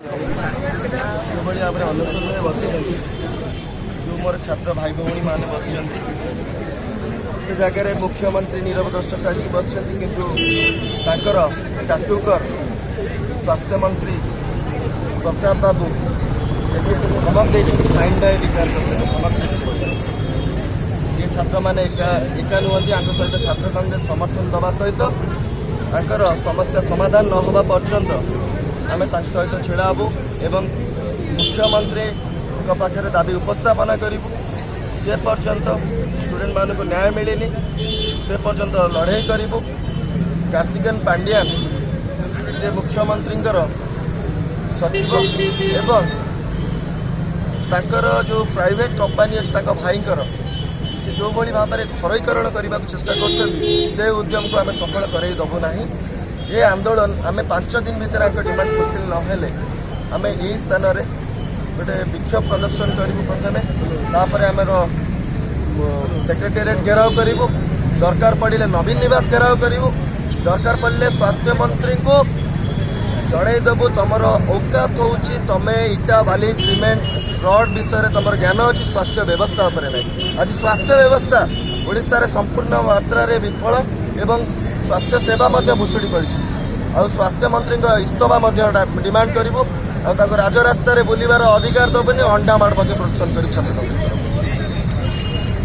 जोभଳି भाବରେ ଅନଶନରେ ବସିଛନ୍ତି जो मोर छात्र भाई भौणी मैंने बसिଛନ୍ତି से जगह मुख्यमंत्री नीरव द्रष्टा साजिक बसिଛନ୍ତି किंतु ताकर चाटुकर स्वास्थ्य मंत्री प्रताप बाबू धमक देते फाइन डाय डिक्लेयर करते ये छात्र मैंने एका नुहति आंक सहित छात्र कांग्रेस समर्थन दवा सहित आंकर समस्या समाधान न होगा पर्यंत आम सहित छिड़ा हबू एवं मुख्यमंत्री पाखे दाबी उपस्थापना करूँ जे पर्यंत स्टूडेंट मानक न्याय मिलनी से पर्यंत लड़े करूँ। कार्तिकेन पांड्यान से मुख्यमंत्री सचिव एवं तांकर जो प्राइवेट कंपनी अच्छे भाई से जो भाई भाव में घरईकरण करने को चेष्टा कर उद्यम को आम सफल करदबू ना। ये आंदोलन आम 5 दिन भीतर डिमांड फुलफिल नहेले आम यही स्थान में गोटे विक्षोभ प्रदर्शन करूँ। प्रथम तापर आमर सेक्रेटेरिएट घेराव करूँ, दरकार पड़े नवीन निवास घेराव करूँ, दरकार पड़े स्वास्थ्य मंत्री को जनईदेबू तुमर औकात हूँ तुम इटा बाली सीमेंट रड विषय तुम ज्ञान अच्छी स्वास्थ्य व्यवस्था उपर नहीं। आज स्वास्थ्य व्यवस्था ओडिशा रे संपूर्ण मात्रा रे विफल एवं स्वास्थ्य सेवा भुशुड़ी पड़ी। आ स्वास्थ्य मंत्री इस्तफा डिमांड करूँ। राजरास्त बुलवार अधिकार दबनी अंडा माड़ प्रदर्शन कर छात्र।